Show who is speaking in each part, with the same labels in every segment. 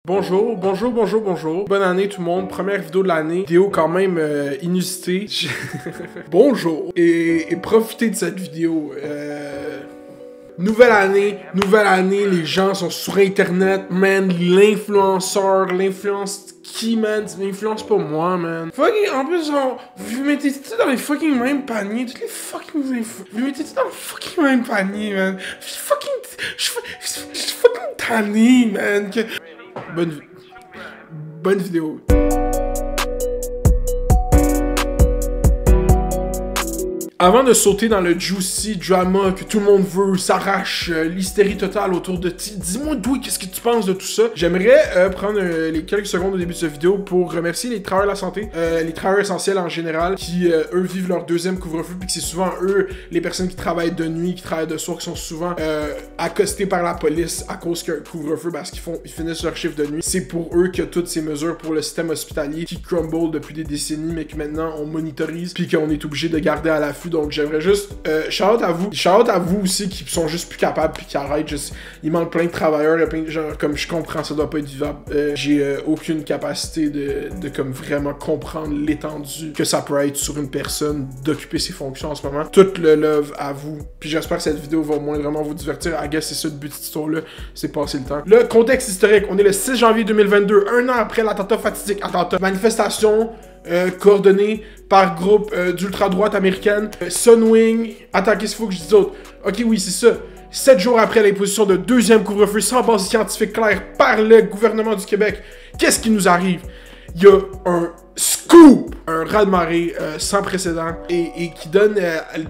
Speaker 1: Bonjour, bonjour, bonjour, bonjour. Bonne année tout le monde, première vidéo de l'année. Vidéo quand même inusitée. Bonjour et profitez de cette vidéo. Nouvelle année, les gens sont sur internet, man, l'influenceur, l'influence qui, man, l'influence pas moi, man. Fucking, en plus, vous mettez tout dans les fucking mêmes paniers, toutes les fucking vous mettez tout dans le fucking même panier, man. Je suis fucking tanné, man. Bonne vidéo. Avant de sauter dans le juicy drama que tout le monde veut, s'arrache, l'hystérie totale autour de dis-moi d'où, qu'est-ce que tu penses de tout ça? J'aimerais prendre les quelques secondes au début de cette vidéo pour remercier les travailleurs de la santé, les travailleurs essentiels en général, qui eux vivent leur deuxième couvre-feu, puis que c'est souvent eux, les personnes qui travaillent de nuit, qui travaillent de soir, qui sont souvent accostés par la police à cause qu'il y a un couvre-feu parce qu'ils finissent leur chiffre de nuit. C'est pour eux qu'il y a toutes ces mesures pour le système hospitalier qui crumble depuis des décennies, mais que maintenant on monitorise, puis qu'on est obligé de garder à l'affût. Donc j'aimerais juste shout-out à vous. Shout-out à vous aussi qui sont juste plus capables puis qui arrêtent. Juste, il manque plein de travailleurs, il y a plein de gens, comme je comprends, ça doit pas être vivable. J'ai aucune capacité de comme vraiment comprendre l'étendue que ça peut être sur une personne d'occuper ses fonctions en ce moment. Tout le love à vous. Puis j'espère que cette vidéo va au moins vraiment vous divertir. I guess c'est ça le but de cette histoire-là, c'est passer le temps. Le contexte historique, on est le 6 janvier 2022, un an après l'attentat fatidique, manifestation coordonnée par groupe d'ultra-droite américaine, Sunwing, attends, qu'est-ce qu'il faut que je dise d'autre? Ok, oui, c'est ça. 7 jours après l'imposition de deuxième couvre-feu sans base scientifique claire par le gouvernement du Québec, qu'est-ce qui nous arrive? Il y a un scoop, un raz-de-marée sans précédent et qui donne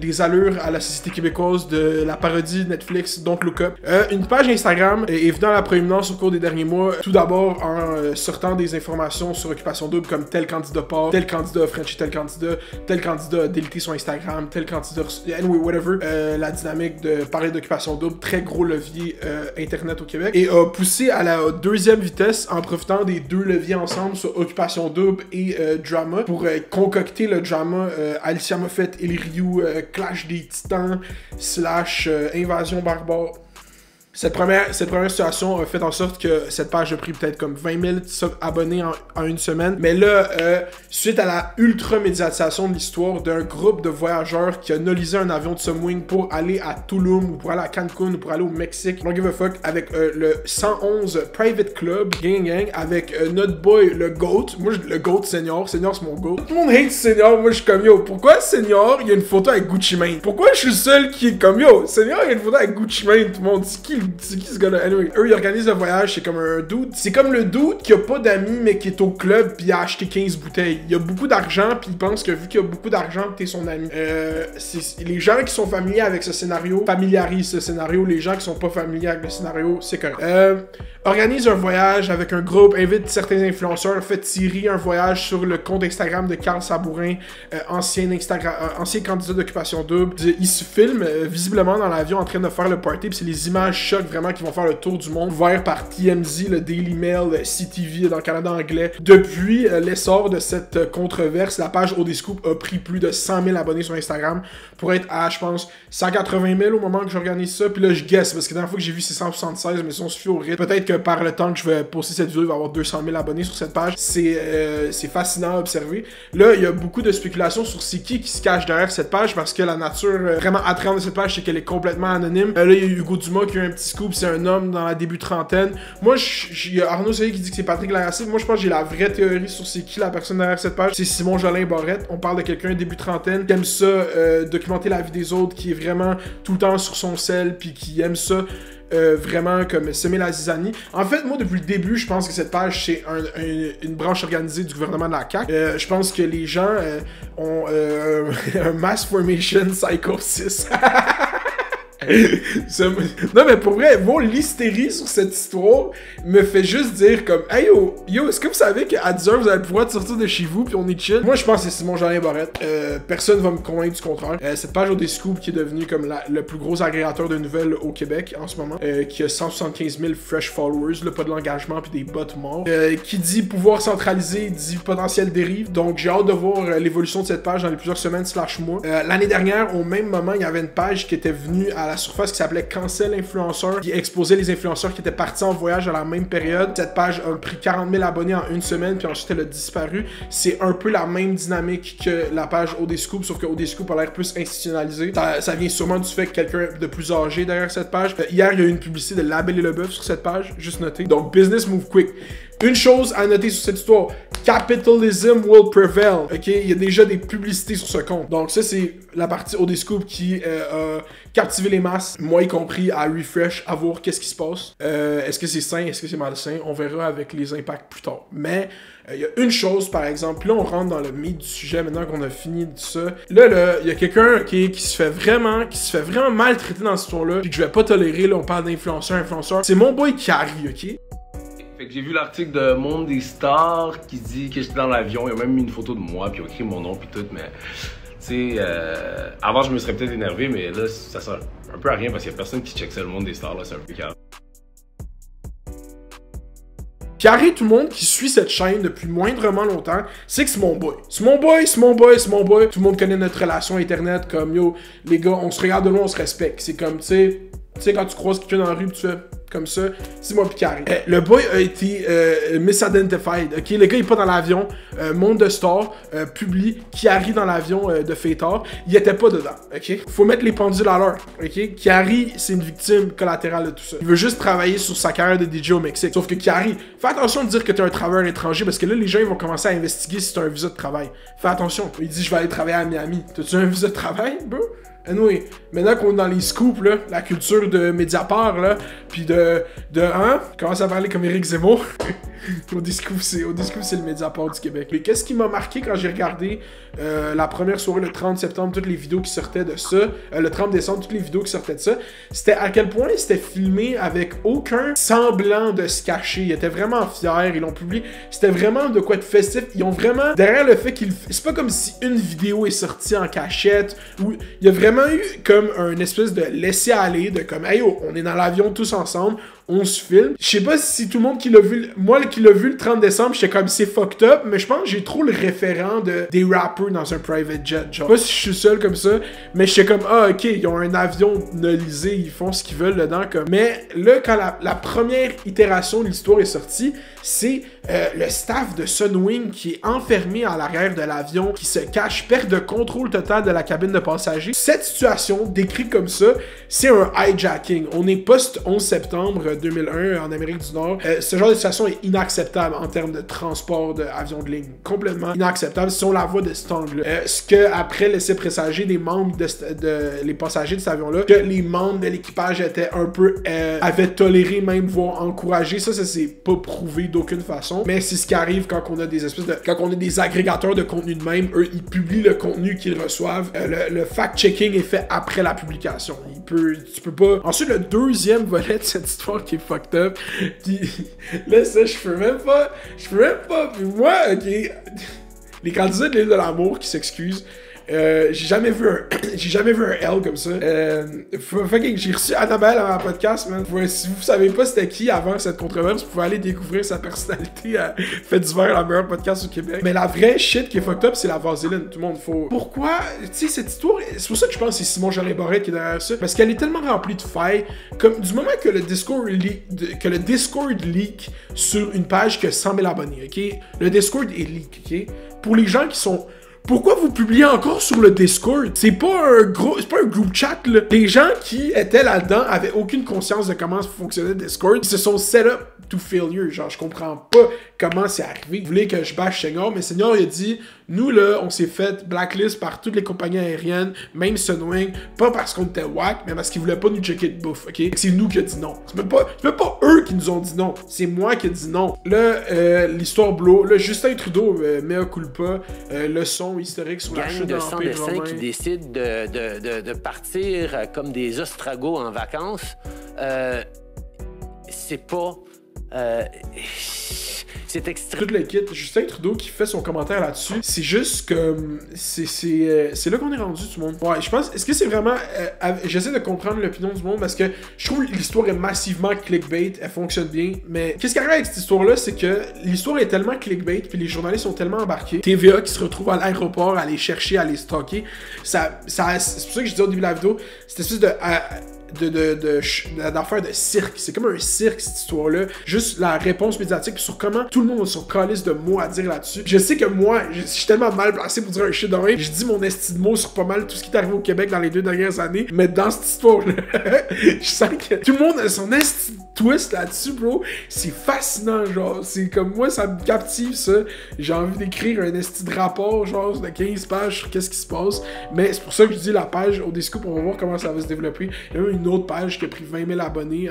Speaker 1: des allures à la société québécoise de la parodie Netflix Don't Look Up. Une page Instagram est venue à la proéminence au cours des derniers mois, tout d'abord en sortant des informations sur Occupation Double comme tel candidat part, tel candidat a Frenché tel candidat a délité son Instagram, tel candidat anyway, whatever. La dynamique de parler d'Occupation Double, très gros levier internet au Québec, et a poussé à la deuxième vitesse en profitant des deux leviers ensemble sur Occupation Double et drama pour concocter le drama Alicia Moffett et les Ryu Clash des Titans / Invasion Barbare. Cette première situation a fait en sorte que cette page a pris peut-être comme 20 000 abonnés en une semaine. Mais là, suite à la ultra-médiatisation de l'histoire d'un groupe de voyageurs qui a nolisé un avion de Sunwing pour aller à Tulum, ou pour aller à Cancun, ou pour aller au Mexique, don't give a fuck, avec le 111 Private Club, gang, avec notre boy, le GOAT. Moi, le GOAT Senior c'est mon GOAT. Tout le monde hate Senior, moi je suis comme yo, pourquoi Senior, il y a une photo avec Gucci Mane? Pourquoi je suis le seul qui est comme yo, Senior, il y a une photo avec Gucci Mane? Tout le monde dit c'est qui ce gars-là? Anyway, eux, ils organisent le voyage, c'est comme un dude. C'est comme le dude qui a pas d'amis, mais qui est au club, puis il a acheté 15 bouteilles. Il a beaucoup d'argent, puis il pense que vu qu'il a beaucoup d'argent, t'es son ami. Les gens qui sont familiers avec ce scénario familiarisent ce scénario. Les gens qui sont pas familiers avec le scénario, c'est correct. Organise un voyage avec un groupe, invite certains influenceurs, fait tirer un voyage sur le compte Instagram de Carl Sabourin, ancien candidat d'Occupation Double. Il se filme visiblement dans l'avion en train de faire le party, puis c'est les images choc vraiment qui vont faire le tour du monde, ouvert par TMZ, le Daily Mail, CTV dans le Canada anglais. Depuis l'essor de cette controverse, la page ODScoop a pris plus de 100 000 abonnés sur Instagram pour être à, je pense, 180 000 au moment que j'organise ça. Puis là, je guess, parce que la dernière fois que j'ai vu, c'est 176, mais si on se fie au rythme, peut-être que par le temps que je vais poster cette vidéo, il va y avoir 200 000 abonnés sur cette page. C'est fascinant à observer. Là, il y a beaucoup de spéculations sur c'est qui se cache derrière cette page, parce que la nature vraiment attrayante de cette page, c'est qu'elle est complètement anonyme. Là, il y a Hugo Dumas qui a un petit scoop, c'est un homme dans la début trentaine. Moi, il y a Arnaud Soli qui dit que c'est Patrick Lagacé. Moi, je pense que j'ai la vraie théorie sur c'est qui la personne derrière cette page. C'est Simon Jolin Barrette. On parle de quelqu'un début trentaine qui aime ça, documenter la vie des autres, qui est vraiment tout le temps sur son sel, puis qui aime ça. Vraiment comme semer la zizanie. En fait, moi, depuis le début, je pense que cette page, c'est une branche organisée du gouvernement de la CAQ. Je pense que les gens ont un mass formation psychosis. Non mais pour vrai, l'hystérie sur cette histoire me fait juste dire comme hey yo, est-ce que vous savez qu'à 10h vous avez le pouvoir de sortir de chez vous puis on est chill? Moi je pense que c'est Simon Jolin Barrette. Personne va me convaincre du contraire. Cette page ODScoop qui est devenue comme le plus gros agrégateur de nouvelles au Québec en ce moment, qui a 175 000 fresh followers, là, pas de l'engagement puis des bots morts. Qui dit pouvoir centralisé, dit potentiel dérive. Donc j'ai hâte de voir l'évolution de cette page dans les plusieurs semaines / mois. L'année dernière, au même moment, il y avait une page qui était venue à la surface qui s'appelait Cancel Influenceur, qui exposait les influenceurs qui étaient partis en voyage à la même période. Cette page a pris 40 000 abonnés en une semaine, puis ensuite elle a disparu. C'est un peu la même dynamique que la page ODScoop, sauf que ODScoop a l'air plus institutionnalisé. Ça vient sûrement du fait que quelqu'un de plus âgé derrière cette page. Hier, il y a eu une publicité de La Belle et le Bœuf sur cette page, juste noté. Donc, business move quick. Une chose à noter sur cette histoire, capitalism will prevail, ok? Il y a déjà des publicités sur ce compte. Donc ça, c'est la partie ODScoop qui a captivé les masses, moi y compris, à refresh, à voir qu'est-ce qui se passe. Est-ce que c'est sain, est-ce que c'est malsain? On verra avec les impacts plus tard. Mais il y a une chose, par exemple, là on rentre dans le meat du sujet maintenant qu'on a fini de ça. Là, il y a quelqu'un qui se fait vraiment maltraiter dans cette histoire-là, puis que je vais pas tolérer, là, on parle d'influenceur. C'est mon boy Carrie, ok?
Speaker 2: Fait que j'ai vu l'article de Monde des Stars qui dit que j'étais dans l'avion, il a même mis une photo de moi, puis il a écrit mon nom, puis tout, mais tu sais, avant je me serais peut-être énervé, mais là ça sert un peu à rien parce qu'il y a personne qui check ça, le Monde des Stars, là c'est un peu calme.
Speaker 1: Carré, tout le monde qui suit cette chaîne depuis moindrement longtemps, c'est que c'est mon boy. C'est mon boy. Tout le monde connaît notre relation internet, comme yo, les gars, on se regarde de loin, on se respecte. C'est comme, tu sais, quand tu croises quelqu'un dans la rue, tu fais comme ça, c'est moi pis Carré. Le boy a été misidentified, ok? Le gars il est pas dans l'avion, Monde de Star publie Kiari dans l'avion de Feitar, il était pas dedans, ok? Faut mettre les pendules à l'heure, ok? Kiari, c'est une victime collatérale de tout ça. Il veut juste travailler sur sa carrière de DJ au Mexique. Sauf que Kiari, fais attention de dire que t'es un travailleur étranger, parce que là, les gens ils vont commencer à investiguer si t'as un visa de travail. Fais attention. Il dit, je vais aller travailler à Miami. T'as-tu un visa de travail, bro? Anyway, maintenant qu'on est dans les scoops, là, la culture de Mediapart, là, pis hein? Commence à parler comme Éric Zemmour. ODScoop, c'est le Mediapart du Québec. Mais qu'est-ce qui m'a marqué quand j'ai regardé la première soirée, le 30 septembre, toutes les vidéos qui sortaient de ça, le 30 décembre, toutes les vidéos qui sortaient de ça, c'était à quel point c'était filmé avec aucun semblant de se cacher. Ils étaient vraiment fiers, ils l'ont publié. C'était vraiment de quoi de festif. Ils ont vraiment, derrière le fait qu'ils... C'est pas comme si une vidéo est sortie en cachette, ou il y a vraiment eu comme un espèce de laisser-aller, de comme, hey, oh, on est dans l'avion tous ensemble, on se filme. Je sais pas si tout le monde qui l'a vu, moi qui l'a vu le 30 décembre, j'étais comme c'est fucked up, mais je pense que j'ai trop le référent des rappers dans un private jet, genre. Je sais pas si je suis seul comme ça, mais j'étais comme, ah ok, ils ont un avion nolisé, ils font ce qu'ils veulent dedans, comme. Mais là, quand la première itération de l'histoire est sortie, c'est le staff de Sunwing qui est enfermé à l'arrière de l'avion, qui se cache, perd de contrôle total de la cabine de passagers. Cette situation, décrite comme ça, c'est un hijacking. On est post-11 septembre 2001 en Amérique du Nord. Ce genre de situation est inacceptable en termes de transport d'avions de ligne. Complètement inacceptable si on la voit de cet angle-là. Ce que après laissait présager les membres les passagers de cet avion-là, que les membres de l'équipage étaient un peu avaient toléré, même voire encouragé. Ça s'est pas prouvé d'aucune façon. Mais c'est ce qui arrive quand on a des espèces de... Quand on a des agrégateurs de contenu de même, eux, ils publient le contenu qu'ils reçoivent. Le fact-checking est fait après la publication. Tu peux pas... Ensuite, le deuxième volet de cette histoire qui est fucked up, pis là, ça, je peux même pas... Puis moi, ok... Les candidats de l'île de l'amour qui s'excusent, j'ai jamais vu un L comme ça. J'ai reçu Annabelle à ma podcast, man. Si vous savez pas c'était qui avant cette controverse, vous pouvez aller découvrir sa personnalité à Fait divers, la meilleure podcast au Québec. Mais la vraie shit qui est fucked up, c'est la vaseline. Tout le monde faut... Pourquoi? Tu sais, cette histoire... C'est pour ça que je pense que c'est Simon Jolin-Barrette qui est derrière ça. Parce qu'elle est tellement remplie de failles. Comme du moment que le Discord leak sur une page qui a 100 000 abonnés, ok? Le Discord est leak, ok? Pour les gens qui sont... Pourquoi vous publiez encore sur le Discord? C'est pas un group chat, là. Les gens qui étaient là-dedans avaient aucune conscience de comment fonctionnait le Discord. Ils se sont set up to failure. Genre, je comprends pas comment c'est arrivé. Vous voulez que je bâche Senior, mais Senior, il a dit, nous, là, on s'est fait blacklist par toutes les compagnies aériennes, même Sunwing, pas parce qu'on était whack, mais parce qu'ils voulaient pas nous checker de bouffe, ok? C'est nous qui a dit non. C'est même pas eux qui nous ont dit non. C'est moi qui ai dit non. Là, l'histoire blow. Là, Justin Trudeau, mea culpa, leçon historique sur la chute de l'Empire romain.
Speaker 3: Qui décident de partir comme des ostragos en vacances, c'est pas... c'est extrêmement...
Speaker 1: Tout le kit, Justin Trudeau qui fait son commentaire là-dessus, c'est juste comme... C'est là qu'on est rendu, tout le monde. Ouais, je pense... Est-ce que c'est vraiment... J'essaie de comprendre l'opinion du monde parce que je trouve que l'histoire est massivement clickbait, elle fonctionne bien, mais qu'est-ce qui arrive avec cette histoire-là, c'est que l'histoire est tellement clickbait, puis les journalistes sont tellement embarqués. TVA qui se retrouve à l'aéroport, à les chercher, à les stalker. C'est pour ça que je disais au début de la vidéo, cette espèce de... d'affaires de cirque. C'est comme un cirque, cette histoire-là. Juste la réponse médiatique sur comment tout le monde a son calice de mots à dire là-dessus. Je sais que moi, je suis tellement mal placé pour dire un shit de même. Je dis mon esti de mots sur pas mal tout ce qui est arrivé au Québec dans les 2 dernières années. Mais dans cette histoire-là, je sens que tout le monde a son esti de twist là-dessus, bro. C'est fascinant, genre. C'est comme moi, ça me captive, ça. J'ai envie d'écrire un esti de rapport, genre, de 15 pages sur qu'est-ce qui se passe. Mais c'est pour ça que je dis la page Odescoop, on va voir comment ça va se développer. Il y a eu une autre page qui a pris 20 000 abonnés.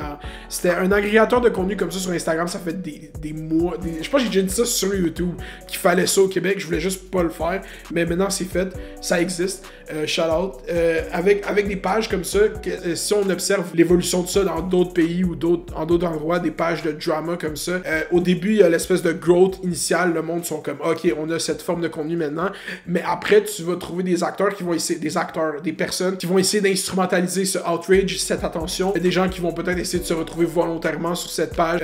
Speaker 1: C'était un agrégateur de contenu comme ça sur Instagram, ça fait des mois. Je pense que j'ai déjà dit ça sur YouTube, qu'il fallait ça au Québec, je voulais juste pas le faire. Mais maintenant c'est fait, ça existe. Shout out. Avec des pages comme ça, si on observe l'évolution de ça dans d'autres pays ou en d'autres endroits, des pages de drama comme ça, au début, il y a l'espèce de growth initiale, le monde sont comme, ok, on a cette forme de contenu maintenant, mais après, tu vas trouver des acteurs qui vont essayer, des personnes qui vont essayer d'instrumentaliser ce outrage, cette attention, des gens qui vont peut-être essayer de se retrouver volontairement sur cette page,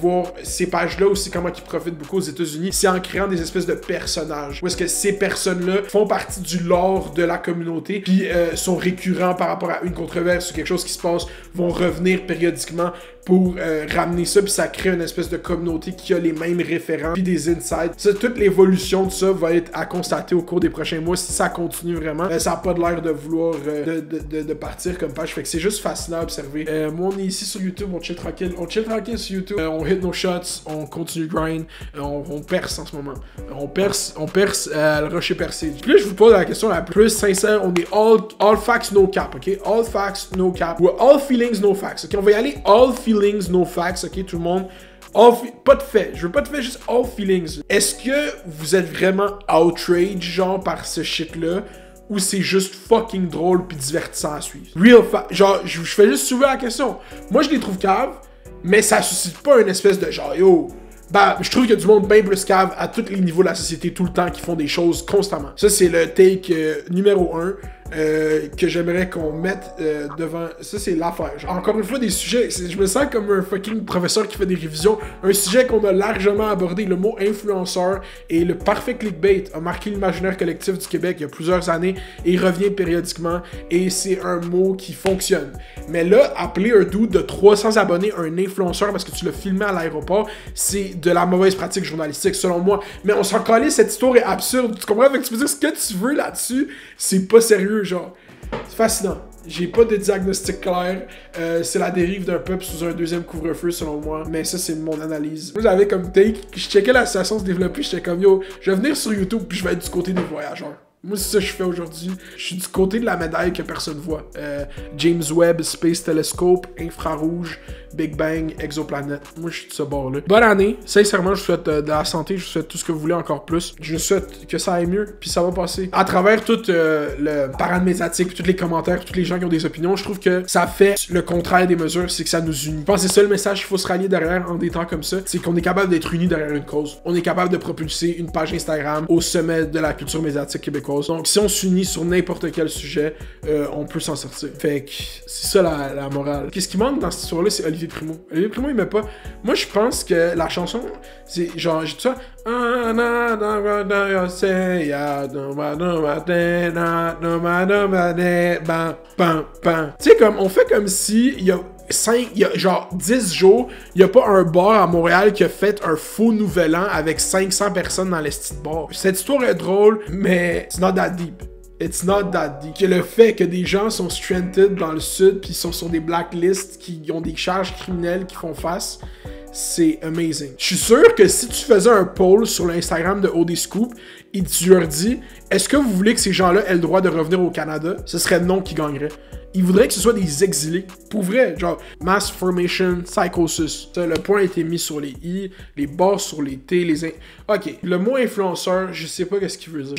Speaker 1: voir ces pages-là aussi, comment ils profitent beaucoup aux États-Unis, c'est en créant des espèces de personnages, où est-ce que ces personnes-là font partie du lore de la communauté, puis sont récurrents par rapport à une controverse ou quelque chose qui se passe, vont revenir périodiquement pour ramener ça, puis ça crée une espèce de communauté qui a les mêmes référents, puis des insights. Ça, toute l'évolution de ça va être à constater au cours des prochains mois si ça continue vraiment. Ça n'a pas de l'air de vouloir de partir comme page, fait que c'est juste fascinant à observer. Moi, on est ici sur YouTube, on chill tranquille sur YouTube, on hit nos shots, on continue grind, on perce en ce moment. On perce, le rocher percé. Puis là, je vous pose la question la plus sincère, on est all facts, no cap, ok? All facts, no cap. Ou all feelings, no facts, ok? On va y aller all feelings, no facts, ok, tout le monde. Pas de fait, je veux pas de fait, juste all feelings. Est-ce que vous êtes vraiment outraged, genre, par ce shit-là, ou c'est juste fucking drôle pis divertissant à suivre? Real fact, genre, je fais juste soulever la question. Moi, je les trouve caves, mais ça suscite pas une espèce de genre, yo... Bah, je trouve qu'il y a du monde bien plus cave à tous les niveaux de la société tout le temps qui font des choses constamment. Ça, c'est le take numéro 1 que j'aimerais qu'on mette devant. Ça, c'est l'affaire. Encore une fois, des sujets. Je me sens comme un fucking professeur qui fait des révisions. Un sujet qu'on a largement abordé. Le mot influenceur et le parfait clickbait a marqué l'imaginaire collectif du Québec il y a plusieurs années et il revient périodiquement. Et c'est un mot qui fonctionne. Mais là, appeler un dude de 300 abonnés un influenceur parce que tu l'as filmé à l'aéroport, c'est de la mauvaise pratique journalistique, selon moi. Mais on s'en calait, cette histoire est absurde. Tu comprends? Fait que tu peux dire ce que tu veux là-dessus, c'est pas sérieux, genre. C'est fascinant. J'ai pas de diagnostic clair. C'est la dérive d'un peuple sous un deuxième couvre-feu, selon moi. Mais ça, c'est mon analyse. Moi, j'avais comme take, je checkais la situation se développer, j'étais comme, yo, je vais venir sur YouTube, puis je vais être du côté des voyageurs. Moi, c'est ça que je fais aujourd'hui. Je suis du côté de la médaille que personne voit. James Webb Space Telescope, infrarouge, Big Bang, exoplanète. Moi, je suis de ce bord-là. Bonne année. Sincèrement, je vous souhaite de la santé. Je vous souhaite tout ce que vous voulez encore plus. Je vous souhaite que ça aille mieux. Puis ça va passer. À travers tout le parade médiatique, tous les commentaires, tous les gens qui ont des opinions, je trouve que ça fait le contraire des mesures. C'est que ça nous unit. Je pense que c'est ça le message qu'il faut se rallier derrière en des temps comme ça. C'est qu'on est capable d'être unis derrière une cause. On est capable de propulser une page Instagram au sommet de la culture médiatique québécoise. Donc, si on s'unit sur n'importe quel sujet, on peut s'en sortir. Fait que c'est ça la morale. Qu'est-ce qui manque dans cette histoire-là, c'est Olivier Primo. Olivier Primo, il met pas. Moi, je pense que la chanson, c'est genre, j'ai tout ça. Tu sais, comme, on fait comme si il y a genre 10 jours, il n'y a pas un bar à Montréal qui a fait un faux nouvel an avec 500 personnes dans les petites bars. Cette histoire est drôle, mais it's not that deep. It's not that deep. Que le fait que des gens sont stranded dans le sud puis sont sur des blacklists qui ont des charges criminelles qui font face, c'est amazing. Je suis sûr que si tu faisais un poll sur l'Instagram de Odescoop et tu leur dis « Est-ce que vous voulez que ces gens-là aient le droit de revenir au Canada? » Ce serait non qui gagnerait. Ils voudraient que ce soit des exilés. Pour vrai, genre mass formation, psychosis. Ça, le point a été mis sur les i, les barres sur les t, Ok, le mot influenceur, je sais pas qu'est-ce qu'il veut dire.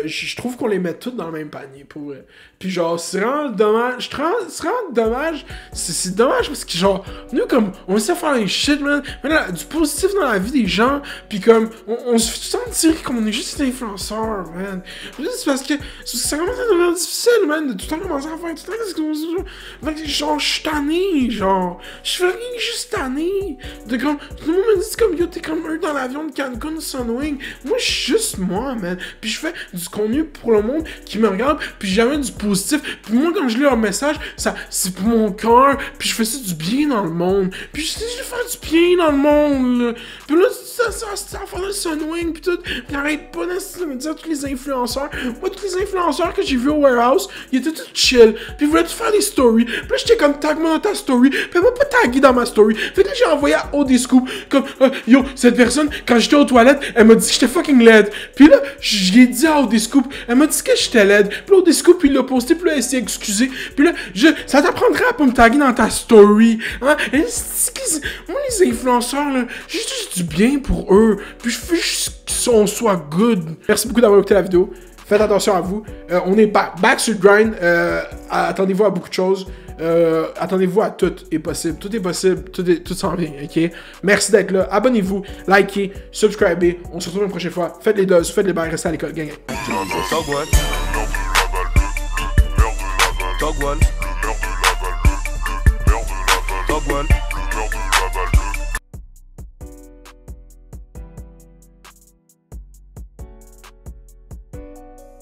Speaker 1: Je trouve qu'on les met tous dans le même panier, pour vrai. Puis genre, c'est vraiment dommage. C'est dommage parce que genre, nous comme, on essaie de faire des shit, man. Mais là, du positif dans la vie des gens. Puis comme, on se fait tout le temps dire qu'on est juste des influenceurs, man. C'est parce que ça commence à devenir difficile, man, de tout le temps commencer à faire tout le temps genre, je suis tanné, genre. Je suis juste tanné. De comme, tout le monde me dit comme, yo, t'es comme eux dans l'avion de Cancun Sunwing. Moi, je suis juste moi, man. Puis je fais du contenu pour le monde qui me regarde, puis jamais du positif. Puis moi, quand je lis leur message, c'est pour mon cœur. Puis je fais ça du bien dans le monde. Puis je vais faire du bien dans le monde, là. Puis là, ça fait le Sunwing, puis tout. Puis arrête pas de me dire tous les influenceurs. Moi, tous les influenceurs que j'ai vus au warehouse, ils étaient tous chill. Puis ils voulaient tout faire des stories. Puis là, j'étais comme, tag-moi dans ta story. Puis elle m'a pas tagué dans ma story. Fait que là, j'ai envoyé à ODScoop, comme, yo, cette personne, quand j'étais aux toilettes, elle m'a dit que j'étais fucking laide. Puis là, j'ai dit à ODScoop, elle m'a dit que j'étais laide. Puis là, ODScoop, il l'a posté, puis là, elle s'est excusée. Puis là, ça t'apprendrait à pas me taguer dans ta story. Hein? Moi, les influenceurs, là, j'ai juste du bien pour eux. Puis je veux juste qu'on soit good. Merci beaucoup d'avoir écouté la vidéo. Faites attention à vous. On est back sur le grind. Attendez-vous à beaucoup de choses. Attendez-vous à tout est possible. Tout est possible. Tout s'en vient. Ok? Merci d'être là. Abonnez-vous. Likez. Subscribez. On se retrouve une prochaine fois. Faites les doses. Faites les bails. Restez à l'école. Gang.
Speaker 4: Dog one.